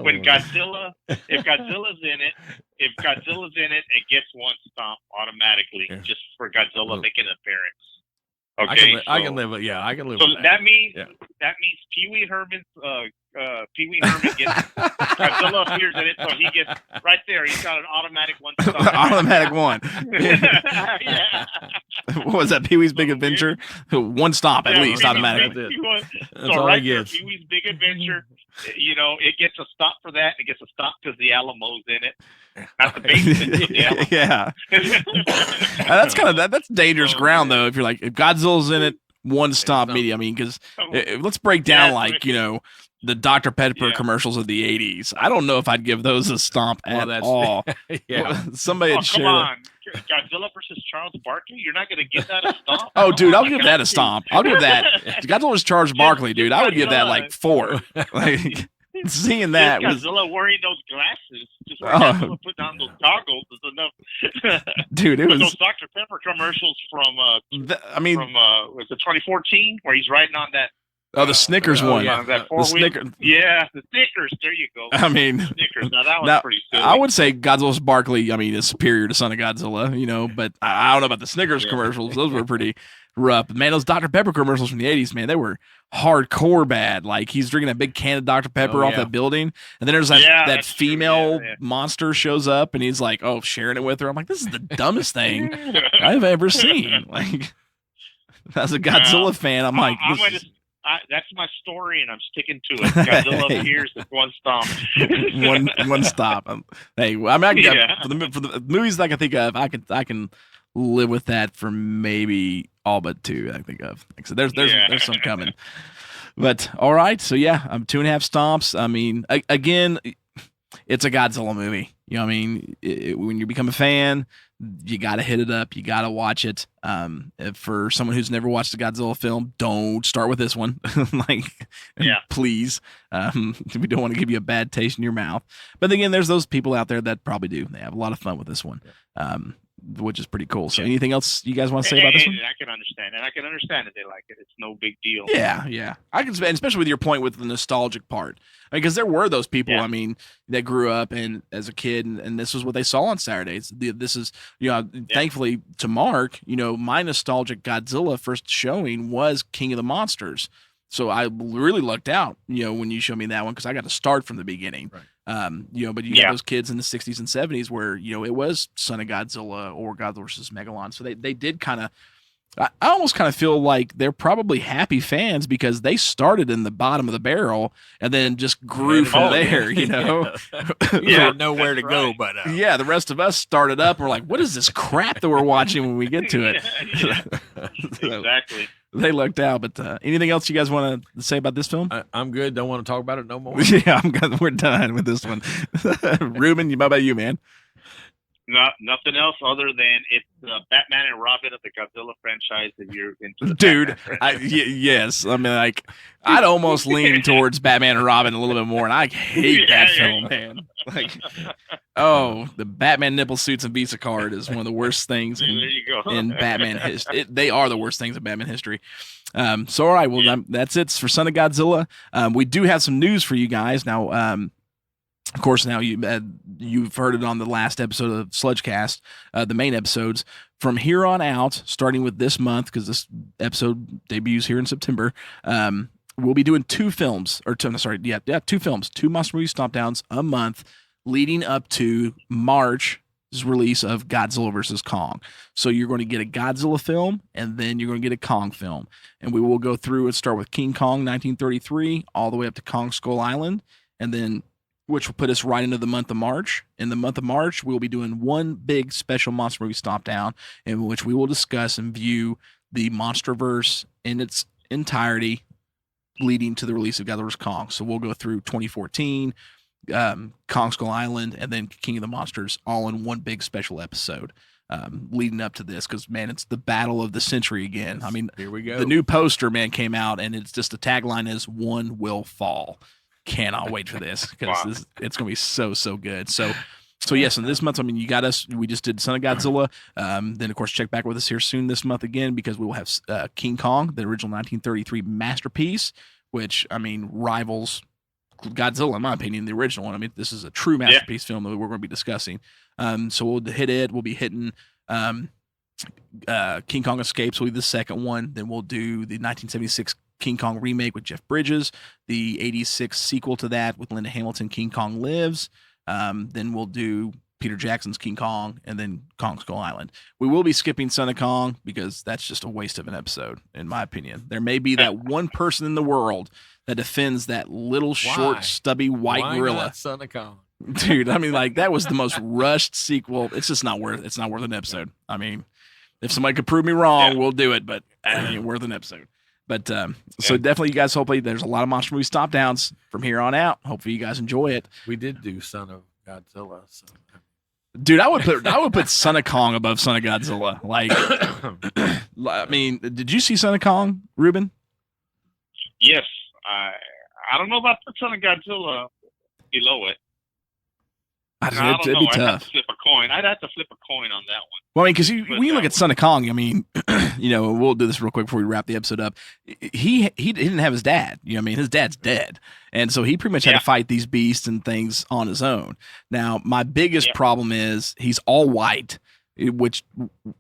when Godzilla, if Godzilla's in it, it gets one stomp automatically just for Godzilla making an appearance. Okay, I can live with. Yeah, I can live. So with that means Pee Wee Herman's. Pee Wee Herman gets Godzilla appears in it, so he gets right there. He's got an automatic one. Automatic one. Yeah. What was that? Pee Wee's Big Adventure. One stop at least. Automatic. So right there, Pee Wee's Big Adventure. It gets a stop for that. It gets a stop because the Alamo's in it. Not the basement. Yeah. That's kind of that's dangerous ground though. If you're like if Godzilla's in it, one stop media. I mean, because let's break down the Dr. Pepper commercials of the 80s. I don't know if I'd give those a stomp at all. Somebody had shared. Come on. Godzilla versus Charles Barkley? You're not going to give that a stomp? Oh, dude, I'll give that a stomp. I'll give that. Godzilla versus Charles Barkley, dude. I would give that like 4. Like seeing that Godzilla wearing those glasses, just Godzilla put down those goggles is enough. Dude, it was those Dr. Pepper commercials from was it 2014 where he's riding on that. Oh, the Snickers one. Yeah, the Snickers. Yeah, the Snickers. There you go. I mean, Snickers. Now that was pretty silly. I would say Godzilla's Barkley, is superior to Son of Godzilla, but I don't know about the Snickers commercials. Those were pretty rough. Man, those Dr. Pepper commercials from the 80s, man, they were hardcore bad. Like, he's drinking that big can of Dr. Pepper off that building, and then there's that female monster shows up, and he's like, sharing it with her. I'm like, this is the dumbest thing I've ever seen. Like, as a Godzilla fan, I'm like... that's my story, and I'm sticking to it. Godzilla appears with one stomp. one stop. Hey, I mean, for the movies that I can think of, I can live with that for maybe all but 2. I think of. So there's some coming. But all right, so 2.5 stomps. I mean, again, it's a Godzilla movie. You know what I mean? When you become a fan, you got to hit it up. You got to watch it. For someone who's never watched a Godzilla film, don't start with this one. Please. We don't want to give you a bad taste in your mouth. But again, there's those people out there that probably do. They have a lot of fun with this one. Which is pretty cool. So anything else you guys want to say about this one? I can understand. And I can understand that they like it. It's no big deal. Yeah. I can, especially with your point with the nostalgic part. Because there were those people, I mean, that grew up and as a kid, and this was what they saw on Saturdays. This is, thankfully to Mark, my nostalgic Godzilla first showing was King of the Monsters. So I really lucked out, when you showed me that one, because I got to start from the beginning. Right. But you got those kids in the 60s and 70s where, it was Son of Godzilla or Godzilla versus Megalon. So they did kind of, I almost kind of feel like they're probably happy fans because they started in the bottom of the barrel and then just grew from there, You had nowhere to go, but the rest of us started up. And we're like, what is this crap that we're watching when we get to it? Exactly. They lucked out, but anything else you guys want to say about this film? I'm good. Don't want to talk about it no more. Yeah, I'm good. We're done with this one. Ruben, how about you, man? Nothing else other than it's the Batman and Robin of the Godzilla franchise that you're into. Dude, yes. I mean, like, I'd almost lean towards Batman and Robin a little bit more, and I hate that film, man. Like, the Batman nipple suits and Visa card is one of the worst things in Batman history. They are the worst things in Batman history. So, all right, well, that's it for Son of Godzilla. We do have some news for you guys. Now, of course, now you've heard it on the last episode of Sludgecast, the main episodes. From here on out, starting with this month, because this episode debuts here in September, we'll be doing two films, two films, two monster movie Stompdowns a month, leading up to March's release of Godzilla vs. Kong. So you're going to get a Godzilla film, and then you're going to get a Kong film. And we will go through and start with King Kong 1933, all the way up to Kong Skull Island, and then which will put us right into the month of March. In the month of March, we'll be doing one big special monster movie Stompdown, in which we will discuss and view the MonsterVerse in its entirety, leading to the release of Godzilla vs. Kong. So we'll go through 2014, Kong Skull Island, and then King of the Monsters, all in one big special episode. Leading up to this, because man, it's the battle of the century again. I mean, here we go. The new poster, man, came out, and it's just the tagline is "One will fall." Cannot wait for this because it's going to be so good. So yes, in this month, I mean, you got us. We just did Son of Godzilla. Then of course, check back with us here soon this month again because we will have King Kong, the original 1933 masterpiece, which I mean rivals Godzilla in my opinion, the original one. I mean, this is a true masterpiece film that we're going to be discussing. So we'll hit it. We'll be hitting King Kong Escapes will be the second one. Then we'll do the 1976 King Kong remake with Jeff Bridges, the 86 sequel to that with Linda Hamilton, King Kong Lives. Then we'll do Peter Jackson's King Kong and then Kong Skull Island. We will be skipping Son of Kong because that's just a waste of an episode, in my opinion. There may be that one person in the world that defends that little short, stubby white gorilla. Not Son of Kong? Dude, I mean, like, that was the most rushed sequel. It's just not worth an episode. I mean, if somebody could prove me wrong, we'll do it, but it ain't worth an episode. But so definitely, you guys, hopefully there's a lot of monster movie stop downs from here on out. Hopefully you guys enjoy it. We did do Son of Godzilla. So. Dude, I would put Son of Kong above Son of Godzilla. Like, I mean, did you see Son of Kong, Ruben? Yes. I don't know about the Son of Godzilla below it. It'd be I'd have tough. to flip a coin. I'd have to flip a coin on that one. Well, I mean, because when you look at Son of Kong, I mean, we'll do this real quick before we wrap the episode up. He didn't have his dad. You know what I mean? His dad's dead. And so he pretty much had to fight these beasts and things on his own. Now, my biggest problem is he's all white, which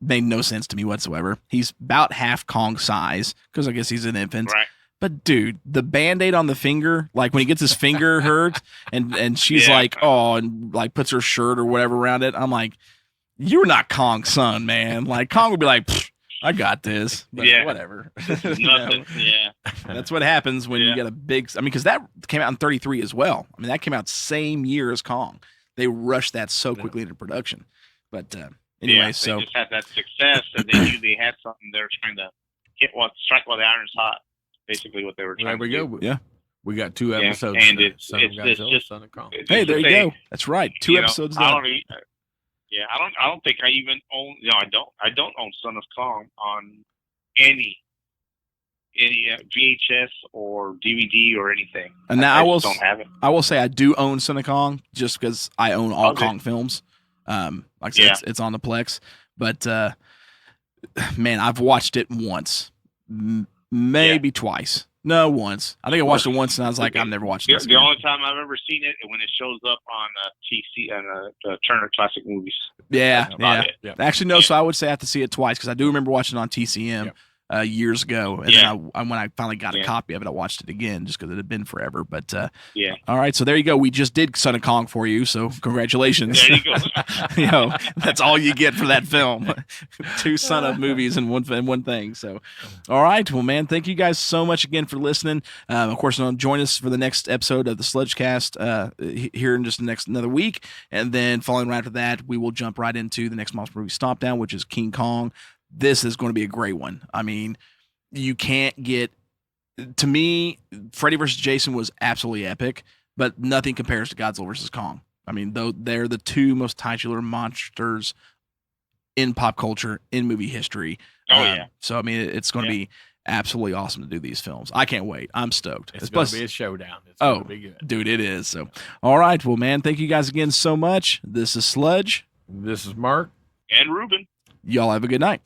made no sense to me whatsoever. He's about half Kong size because I guess he's an infant. Right. But dude, the Band-Aid on the finger, like when he gets his finger hurt and she's like, oh, and like puts her shirt or whatever around it. I'm like, you're not Kong's son, man. Like Kong would be like, I got this. But whatever. Nothing. That's what happens when you get a big, I mean, because that came out in 33 as well. I mean, that came out same year as Kong. They rushed that so quickly into production. But anyway, so. They just had that success and they knew they had something they were trying to strike while the iron's hot. Basically what they were trying to do. Yeah. We got 2 Yeah, episodes. and now. it's Son of it's Godzilla, just Son of Kong. it's Hey, just there the you same. go. That's right. 2 You know, episodes I done. don't. Yeah, I don't think I even own. No, I don't. I don't own Son of Kong on any VHS or DVD or anything. And now I will just don't have it. I will say I do own Son of Kong just because I own all Okay. Kong films. Like I said, it's on the Plex. But man, I've watched it once, maybe twice. No, once. I think I watched it once, and I was like, I'm never watching this The again. only time I've ever seen it is when it shows up on TC and the Turner Classic Movies. Yeah, That's about it. Yep. Actually, no. So I would say I have to see it twice because I do remember watching it on TCM. Yep. Years ago, and Yeah. then when I finally got a Yeah. copy of it, I watched it again just because it had been forever. But Yeah. all right, so there you go. We just did Son of Kong for you, so congratulations. There you go. You know, that's all you get for that film. 2 Son of movies in one thing. So, all right, well, man, thank you guys so much again for listening. Of course, join us for the next episode of the Sludgecast here in just another week, and then following right after that, we will jump right into the next monster movie, Stompdown, which is King Kong. This is going to be a great one. I mean, you can't get, to me, Freddy vs. Jason was absolutely epic, but nothing compares to Godzilla vs. Kong. I mean, though they're the 2 most titular monsters in pop culture, in movie history. Oh, yeah. So, I mean, it's going to be absolutely awesome to do these films. I can't wait. I'm stoked. It's going to be a showdown. It's Oh, going to be good. dude, it is. So, all right. Well, man, thank you guys again so much. This is Sludge. This is Mark. And Ruben. Y'all have a good night.